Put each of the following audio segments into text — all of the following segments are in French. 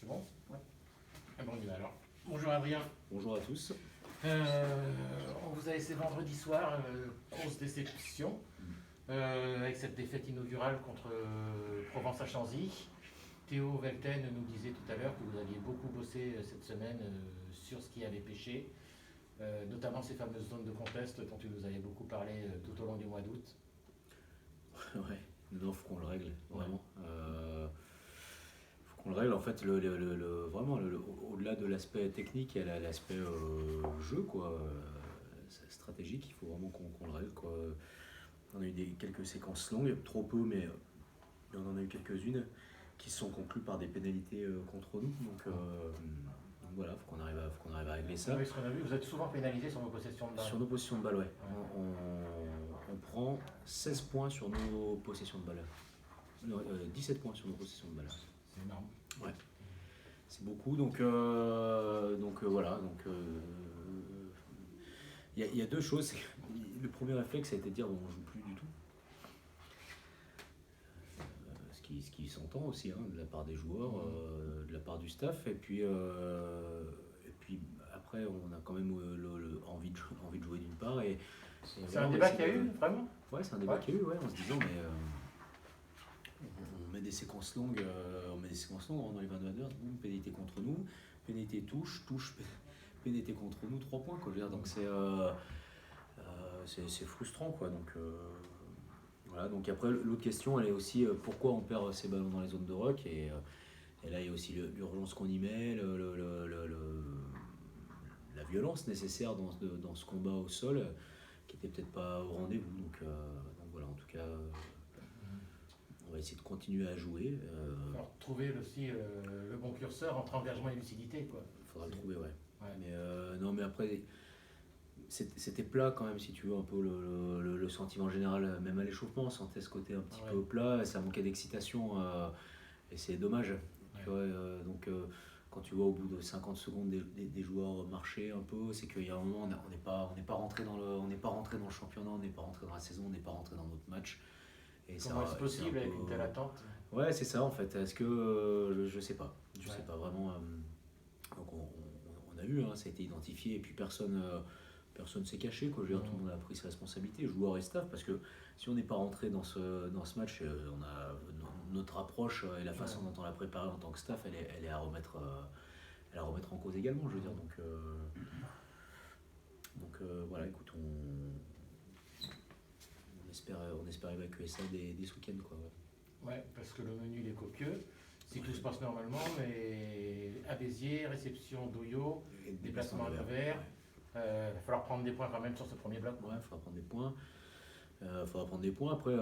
Bon, ouais. Ah bon, on y va alors. Bonjour Adrien. Bonjour à tous. On vous a laissé vendredi soir, grosse déception, avec cette défaite inaugurale contre Provence à Chanzy. Théo Velten nous disait tout à l'heure que vous aviez beaucoup bossé cette semaine sur ce qui avait pêché, notamment ces fameuses zones de contest dont tu nous avais beaucoup parlé tout au long du mois d'août. Ouais, non, faut qu'on le règle, vraiment. Faut qu'on le règle. En fait, vraiment, au-delà de l'aspect technique, il y a l'aspect jeu, quoi. Stratégique, il faut vraiment qu'on le règle, quoi. On a eu quelques séquences longues, trop peu, mais on en a eu quelques-unes qui se sont conclues par des pénalités contre nous. Donc voilà, faut qu'on arrive à régler ça. Oui, ce qu'on a vu, vous êtes souvent pénalisé sur vos possessions de balles. Sur nos possessions de balles, ouais. On prend 16 points sur nos possessions de balles. Non, 17 points sur nos possessions de balles. C'est énorme. Ouais. C'est beaucoup, donc voilà. Il y a deux choses. Le premier réflexe, ça a été de dire bon, on joue plus du tout. Ce qui s'entend aussi, hein, de la part des joueurs, de la part du staff. Et puis après, on a quand même envie de jouer d'une part. C'est un débat qu'il y a eu, vraiment? Ouais, c'est un débat qu'il y a eu, ouais, en se disant, mais on met des séquences longues, dans les 22 heures, pénalité contre nous, pénalité touche, pénalité contre nous, 3 points, quoi. Je veux dire, donc c'est frustrant, quoi. Donc voilà, donc après, l'autre question, elle est aussi pourquoi on perd ces ballons dans les zones de ruck, et là, il y a aussi l'urgence qu'on y met, la violence nécessaire dans ce combat au sol, qui n'était peut-être pas au rendez-vous. Donc voilà, en tout cas, on va essayer de continuer à jouer. Alors, trouver aussi le bon curseur entre engagement et lucidité, quoi. Il faudra le trouver, ouais. Mais non, mais après, c'était plat quand même, si tu veux, un peu le sentiment général, même à l'échauffement, on sentait ce côté un petit peu plat, ça manquait d'excitation, et c'est dommage. Tu vois, donc quand tu vois au bout de 50 secondes des joueurs marcher un peu, c'est qu'il y a un moment, on n'est pas rentré dans le championnat, on n'est pas rentré dans la saison, on n'est pas rentré dans notre match. Et comment est-ce possible avec une telle attente? Ouais, c'est ça en fait. Est-ce que je sais pas, sais pas vraiment. Donc on a eu, hein, ça a été identifié, et puis personne s'est caché, quoi. Je veux dire, tout le monde a pris ses responsabilités, joueurs et staff, parce que si on n'est pas rentré dans ce match, on a notre approche et la façon dont on l'a préparé en tant que staff, elle est à remettre en cause également, je veux dire. Donc voilà, écoute, on espère évacuer ça dès ce week-end, quoi. Ouais, parce que le menu il est copieux. Si tout se passe normalement, mais à Béziers, réception d'Oyo, déplacement à Nevers. Il va falloir prendre des points quand même sur ce premier bloc. Ouais, il faudra prendre des points. Après,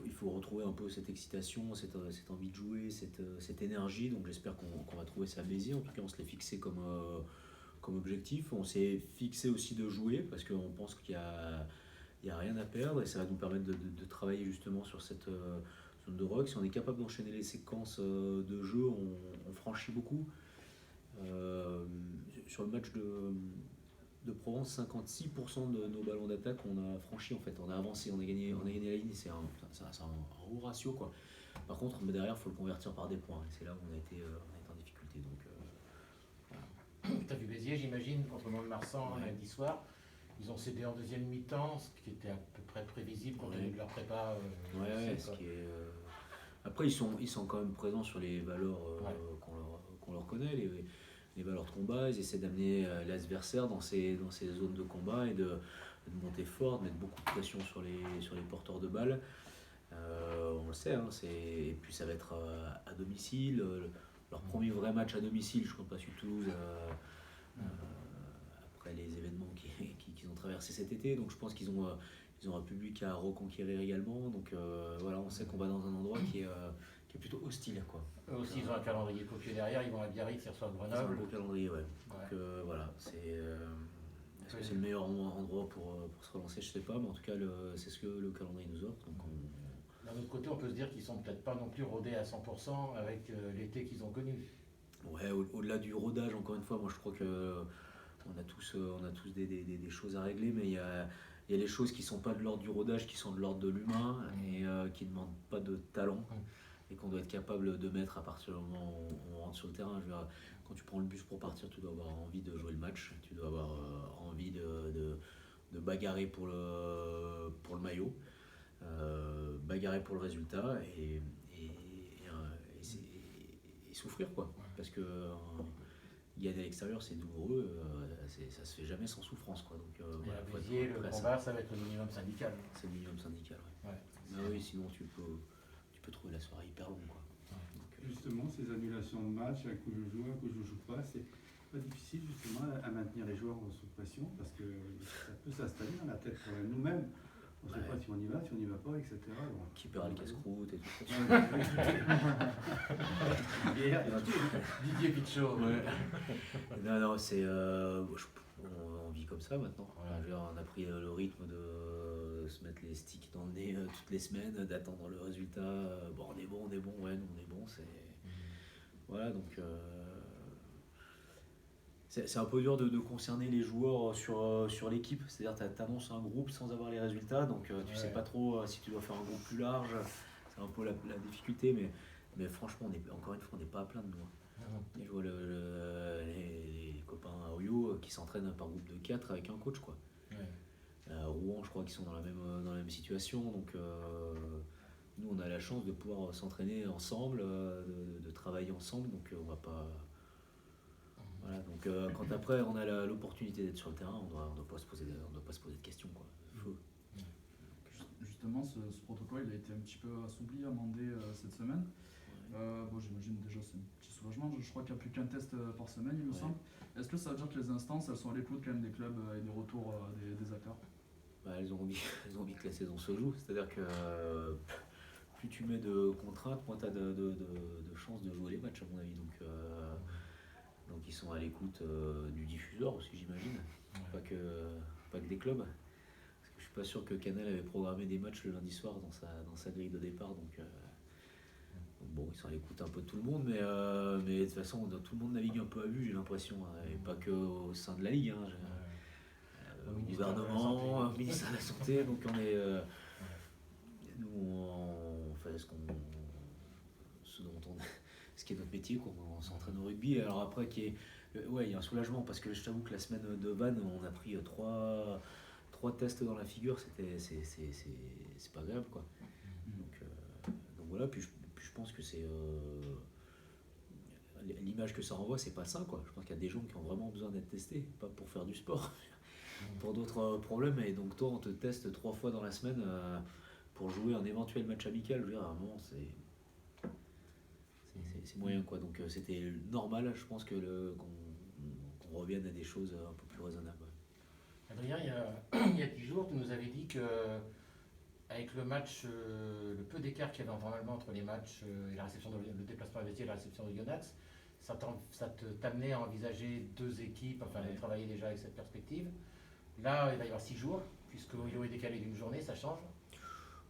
il faut retrouver un peu cette excitation, cette envie de jouer, cette énergie. Donc j'espère qu'on va trouver ça à Béziers. En tout cas, on se l'est fixé comme objectif. On s'est fixé aussi de jouer, parce qu'on pense qu'il y a rien à perdre, et ça va nous permettre de travailler justement sur cette zone de ruck. Si on est capable d'enchaîner les séquences de jeu, on franchit beaucoup. Sur le match de Provence, 56% de nos ballons d'attaque, on a franchi, en fait, on a avancé, on a gagné la ligne. C'est un haut ratio, quoi. Par contre, derrière, il faut le convertir par des points, et c'est là où on a été en difficulté. Donc voilà. Tu as vu Béziers, j'imagine, contre Mont-de-Marsan lundi soir. Ils ont cédé en deuxième mi-temps, ce qui était à peu près prévisible compte tenu de leur prépa. Après, ils sont quand même présents sur les valeurs qu'on leur connaît, les valeurs de combat. Ils essaient d'amener l'adversaire dans ces zones de combat, et de monter fort, de mettre beaucoup de pression sur les porteurs de balles. On le sait, hein, et puis ça va être à domicile. Leur premier vrai match à domicile, je ne compte pas sur Toulouse, après les événements qu'ils ont traversés cet été. Donc je pense qu'ils ont un public à reconquérir également. Donc voilà, on sait qu'on va dans un endroit qui est plutôt hostile, quoi. Eux aussi, ils ont un calendrier copieux derrière. Ils vont à Biarritz, ils reçoivent Grenoble. Ils ont un beau calendrier, ouais. Donc voilà, est-ce que c'est le meilleur endroit pour se relancer? Je sais pas, mais en tout cas, c'est ce que le calendrier nous offre. Donc d'un autre côté, on peut se dire qu'ils sont peut-être pas non plus rodés à 100% avec l'été qu'ils ont connu. Ouais, au-delà du rodage, encore une fois, moi je crois que on a tous des choses à régler, mais il y a les choses qui ne sont pas de l'ordre du rodage, qui sont de l'ordre de l'humain, et qui ne demandent pas de talent, et qu'on doit être capable de mettre à partir du moment où on rentres sur le terrain. Je veux dire, quand tu prends le bus pour partir, tu dois avoir envie de jouer le match, tu dois avoir envie de bagarrer pour le maillot, bagarrer pour le résultat et souffrir quoi. Parce que gagner à l'extérieur c'est douloureux, ça se fait jamais sans souffrance quoi. Donc voilà, le combat ça va être le minimum syndical. C'est le minimum syndical. Ouais. Mais oui, sinon tu peux trouver la soirée hyper longue quoi. Donc, justement, ces annulations de match, un coup je joue, un coup je joue pas, c'est pas difficile justement à maintenir les joueurs sous pression parce que ça peut s'installer dans la tête quand même. Nous-mêmes, on ne sait pas si on y va, si on n'y va pas, etc. Bon. Qui perd le casse-croûte et tout ça. Didier Pichot. Ouais. Non, c'est. On vit comme ça maintenant. Ouais. On a pris le rythme de se mettre les sticks dans le nez toutes les semaines, d'attendre le résultat. Bon, on est bon, ouais, nous on est bon. Voilà, donc. C'est un peu dur de concerner les joueurs sur l'équipe, c'est-à-dire tu annonces un groupe sans avoir les résultats, donc tu sais pas trop si tu dois faire un groupe plus large, c'est un peu la difficulté, mais franchement, encore une fois, on n'est pas à plaindre nous. Je vois les copains à Oyo qui s'entraînent par groupe de 4 avec un coach, quoi. Rouen, je crois qu'ils sont dans la même situation, donc nous on a la chance de pouvoir s'entraîner ensemble, de travailler ensemble, donc on va pas... Voilà, donc quand après on a l'opportunité d'être sur le terrain, on doit pas se poser de questions quoi. Justement, ce protocole il a été un petit peu assoupli, amendé cette semaine. Bon, j'imagine déjà c'est un petit soulagement. Je crois qu'il n'y a plus qu'un test par semaine, il me semble. Est-ce que ça veut dire que les instances elles sont à l'écoute quand même des clubs et des retours des acteurs? Elles ont envie que la saison se joue, c'est-à-dire que plus tu mets de contraintes, moins tu as de chances de jouer les matchs à mon avis. Donc ils sont à l'écoute du diffuseur aussi j'imagine, pas que des clubs. Parce que je suis pas sûr que Canal avait programmé des matchs le lundi soir dans sa grille de départ. Donc bon, ils sont à l'écoute un peu de tout le monde, mais de toute façon tout le monde navigue un peu à vue j'ai l'impression, et pas que au sein de la Ligue. Au gouvernement, au ministère de la Santé, donc on est... nous on fait ce qui est notre métier, on s'entraîne au rugby. Alors après, il y a un soulagement parce que je t'avoue que la semaine de Vannes, on a pris trois tests dans la figure, c'est pas agréable quoi. Donc voilà, puis je pense que c'est l'image que ça renvoie, c'est pas ça quoi. Je pense qu'il y a des gens qui ont vraiment besoin d'être testés, pas pour faire du sport, pour d'autres problèmes. Et donc toi, on te teste 3 fois dans la semaine pour jouer un éventuel match amical. Je veux dire, à un moment, c'est moyen quoi, donc c'était normal, je pense qu'on revienne à des choses un peu plus raisonnables. Adrien, il y a 10 jours, tu nous avais dit que avec le match, le peu d'écart qu'il y avait normalement entre les matchs et la réception le déplacement à Vestiaire et la réception de Yonax, ça t'amenait à envisager 2 équipes, enfin de travailler déjà avec cette perspective. Là, il va y avoir 6 jours, puisque Oyo est décalé d'une journée, ça change?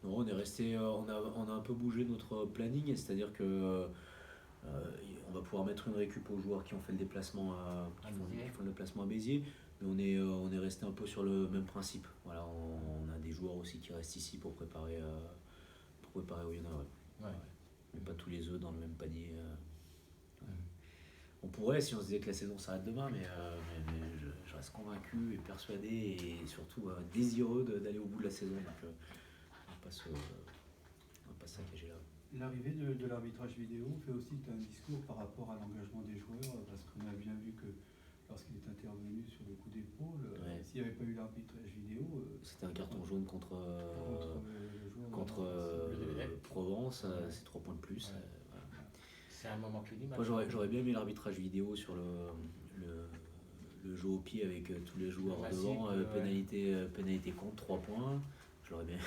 Non, on est resté, on a un peu bougé notre planning, c'est-à-dire que on va pouvoir mettre une récup aux joueurs qui ont fait le déplacement qui font le déplacement à Béziers, mais on est resté un peu sur le même principe. Voilà, on a des joueurs aussi qui restent ici pour préparer Oyonnax. Ouais. Mais pas tous les œufs dans le même panier. On pourrait si on se disait que la saison s'arrête demain, mais je reste convaincu et persuadé et surtout désireux d'aller au bout de la saison. Donc on va pas se saccager là. L'arrivée de l'arbitrage vidéo fait aussi un discours par rapport à l'engagement des joueurs, parce qu'on a bien vu que lorsqu'il est intervenu sur le coup d'épaule, s'il n'y avait pas eu l'arbitrage vidéo... c'était un carton jaune contre Provence, c'est 3 points de plus. Voilà. C'est un moment clé du match. Moi j'aurais bien aimé l'arbitrage vidéo sur le jeu au pied avec tous les joueurs devant, pénalité contre 3 points. Je l'aurais bien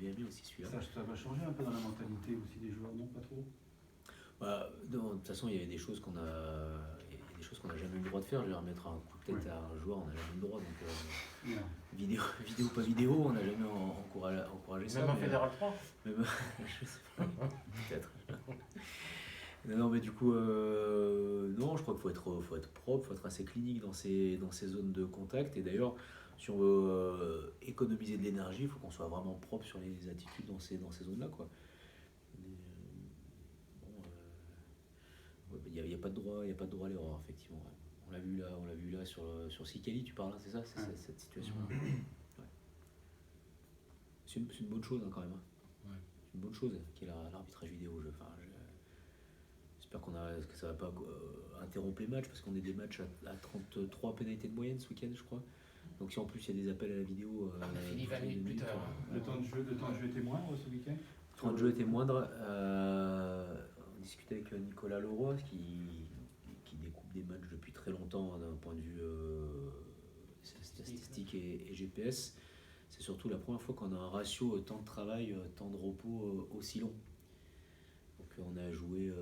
aimé aussi celui-là. Ça va changer un peu dans la mentalité aussi des joueurs, non? Pas trop? De toute façon, il y avait des choses qu'on n'a jamais eu le droit de faire. Je vais remettre un coup de tête à un joueur, on n'a jamais eu le droit. Donc, vidéo pas vidéo, on n'a jamais encouragé ça. Même en Fédéral 3 je sais pas, peut-être. Non, mais du coup, non, je crois qu'il faut être propre, il faut être assez clinique dans ces zones de contact. Et d'ailleurs, si on veut économiser de l'énergie, il faut qu'on soit vraiment propre sur les attitudes dans ces zones-là, quoi. Il n'y a pas de droit, il y a pas de droit à l'erreur, effectivement. Ouais. On l'a vu là sur Sikali, tu parles, hein, c'est ça, cette situation-là. Ouais. C'est une bonne chose hein, quand même. Hein. Ouais. C'est une bonne chose qu'il y ait l'arbitrage vidéo. J'espère que ça va pas interrompre les matchs parce qu'on est des matchs à 33 pénalités de moyenne ce week-end, je crois. Donc si en plus il y a des appels à la vidéo, On a fini 20 minutes plus tard. Hein. Le temps de jeu était moindre ce week-end. Le temps de jeu était moindre. On discutait avec Nicolas Leroy qui découpe des matchs depuis très longtemps d'un point de vue statistique et GPS. C'est surtout la première fois qu'on a un ratio temps de travail, temps de repos aussi long. Donc on a joué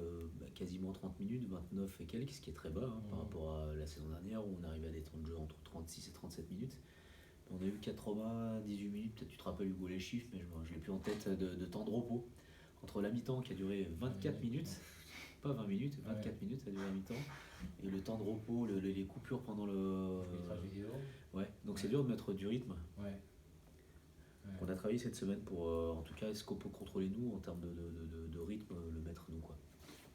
quasiment 30 minutes, 29 et quelques, ce qui est très bas hein, par rapport à la saison dernière où on arrivait à des temps de jeu entre 36 et 37 minutes. On a eu 98 minutes, peut-être tu te rappelles Hugo les chiffres, mais je l'ai plus en tête, de temps de repos. Entre la mi-temps qui a duré 24 minutes, pas 20 minutes, 24 minutes a duré la mi-temps, et le temps de repos, les coupures pendant le... vidéo. Ouais, donc c'est dur de mettre du rythme. Ouais. On a travaillé cette semaine pour, en tout cas, est-ce qu'on peut contrôler nous en termes de rythme, le mettre nous quoi.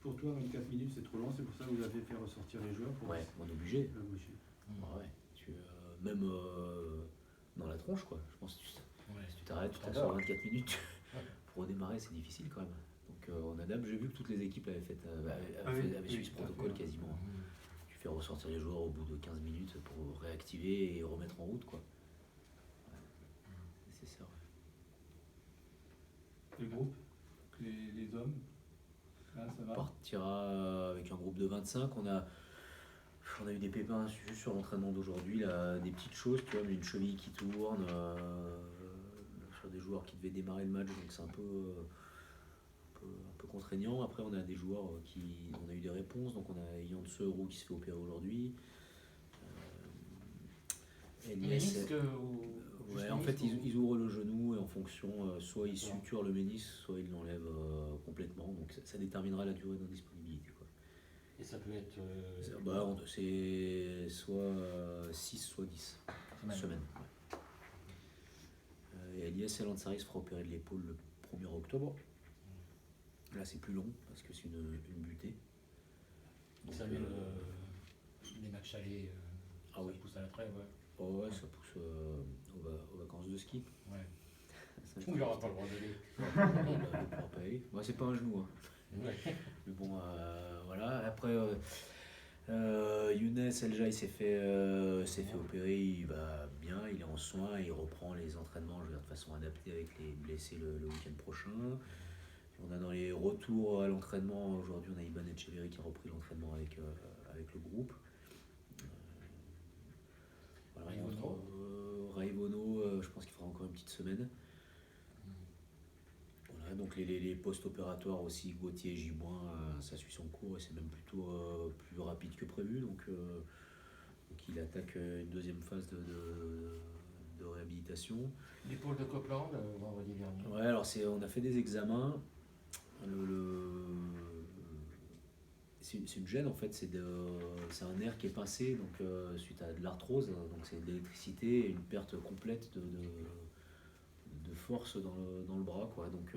Pour toi, 24 minutes c'est trop long, c'est pour ça que vous avez fait ressortir les joueurs. Ouais, on est obligé. Obligé. Ouais, même dans la tronche quoi. Je pense que si tu t'arrêtes, tu t'assois 24 minutes, pour redémarrer c'est difficile quand même. Donc on adapte, j'ai vu que toutes les équipes avaient suivi ce protocole quasiment. Tu fais ressortir les joueurs au bout de 15 minutes pour réactiver et remettre en route quoi. C'est ça. Le groupe, les hommes, là ça On va. partira avec un groupe de 25. On a eu des pépins juste sur l'entraînement d'aujourd'hui, là, des petites choses, tu vois, mais une cheville qui tourne, sur des joueurs qui devaient démarrer le match, donc c'est un peu contraignant. Après, on a des joueurs on a eu des réponses, donc on a Yann Seurou qui se fait opérer aujourd'hui. Ménisque Ouais, en fait, ils ouvrent le genou et en fonction, soit ils suturent le ménisque, soit ils l'enlèvent complètement. Donc ça déterminera la durée d'indisponibilité. Et ça peut être. C'est soit 6, soit 10 semaines. Ouais. Et Elias Elansaris fera opérer de l'épaule le 1er octobre. Là, c'est plus long parce que c'est une butée. Donc, ça met les matchs allés. Ça pousse à la trêve, ouais. Oh ouais, ça pousse aux vacances de ski. Ouais. Ça, Il n'aura pas le droit d'aller. il pourra pas aller. Moi, c'est pas un genou. Hein. Ouais. Mais bon, voilà. Après, Younes El Jaï s'est fait opérer, il va bien, il est en soins, il reprend les entraînements de façon adaptée avec les blessés le week-end prochain. On a dans les retours à l'entraînement, aujourd'hui on a Iban Etcheverry qui a repris l'entraînement avec le groupe. Voilà, Raivono, je pense qu'il fera encore une petite semaine. Voilà, donc les post-opératoires aussi, Gauthier et Giboin, ça suit son cours et c'est même plutôt plus rapide que prévu. Donc il attaque une deuxième phase de réhabilitation. L'épaule de Copeland, vendredi dernier. Ouais, alors on a fait des examens. C'est une gêne en fait, c'est un nerf qui est pincé donc, suite à de l'arthrose, donc c'est de l'électricité et une perte complète de force dans le bras. Quoi. Donc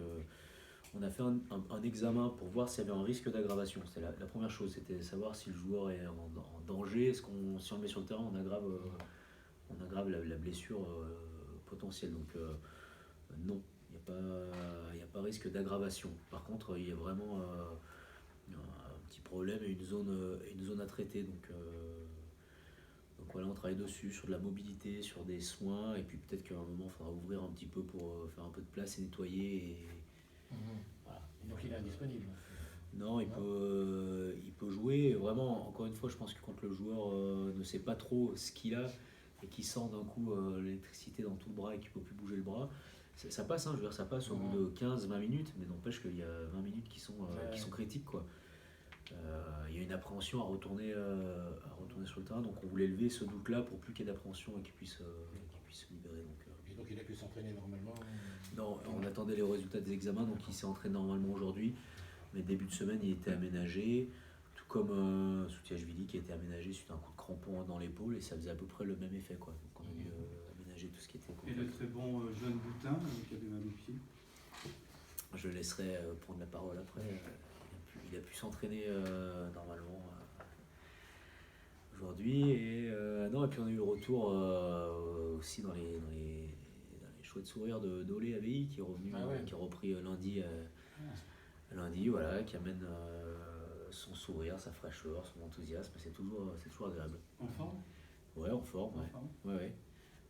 on a fait un examen pour voir s'il y avait un risque d'aggravation. C'était la première chose, c'était savoir si le joueur est en danger, si on le met sur le terrain, on aggrave la blessure potentielle. Donc non, il n'y a pas risque d'aggravation. Par contre, il y a vraiment un petit problème et une zone à traiter. Donc voilà, on travaille dessus, sur de la mobilité, sur des soins, et puis peut-être qu'à un moment, il faudra ouvrir un petit peu pour faire un peu de place et nettoyer. Voilà. Donc il est indisponible. Non, il peut jouer. Vraiment, encore une fois, je pense que quand le joueur ne sait pas trop ce qu'il a et qu'il sent d'un coup l'électricité dans tout le bras et qu'il ne peut plus bouger le bras, ça passe, hein, je veux dire, ça passe au bout de 15-20 minutes, mais n'empêche qu'il y a 20 minutes qui sont critiques. Quoi. Il y a une appréhension à retourner sur le terrain, donc on voulait lever ce doute-là pour plus qu'il y ait d'appréhension et qu'il puisse se libérer. Donc il a pu s'entraîner normalement. Non, on attendait les résultats des examens, donc il s'est entraîné normalement aujourd'hui, mais début de semaine il était aménagé, tout comme Soutiachvili qui a été aménagé suite à un coup de crampon dans l'épaule, et ça faisait à peu près le même effet. Quoi. Donc on a dû aménager tout ce qui était complexe. Et le très bon jeune Boutin qui avait mal au pied. Je laisserai prendre la parole après. Il a pu s'entraîner normalement et puis on a eu le retour aussi dans les chouettes sourires de d'Olé AVI qui est revenu, Ah ouais. qui a repris lundi, voilà, qui amène son sourire, sa fraîcheur, son enthousiasme, c'est toujours agréable. En forme? Ouais, en forme, En ouais. forme. Ouais.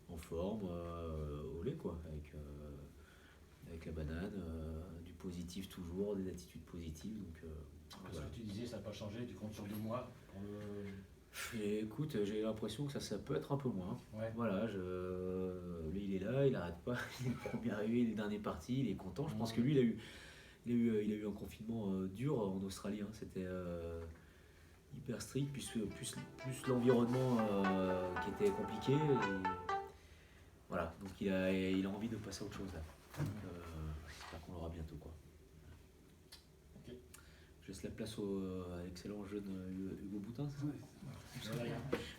En forme, au lait quoi, avec la banane, du positif toujours, des attitudes positives. Donc, Parce voilà. que tu disais, ça n'a pas changé, tu comptes sur 2 mois pour le... Et écoute, j'ai l'impression que ça peut être un peu moins. Ouais. Voilà, lui il est là, il n'arrête pas, il est le premier arrivé, il est dernier parti, il est content. Je pense que lui il a eu un confinement dur en Australie, hein. C'était hyper strict, plus l'environnement qui était compliqué. Voilà, donc il a envie de passer à autre chose là. Donc j'espère qu'on l'aura bientôt quoi. Ok. Je laisse la place à l'excellent jeune Hugo Boutin, c'est ça? Ouais. De rien.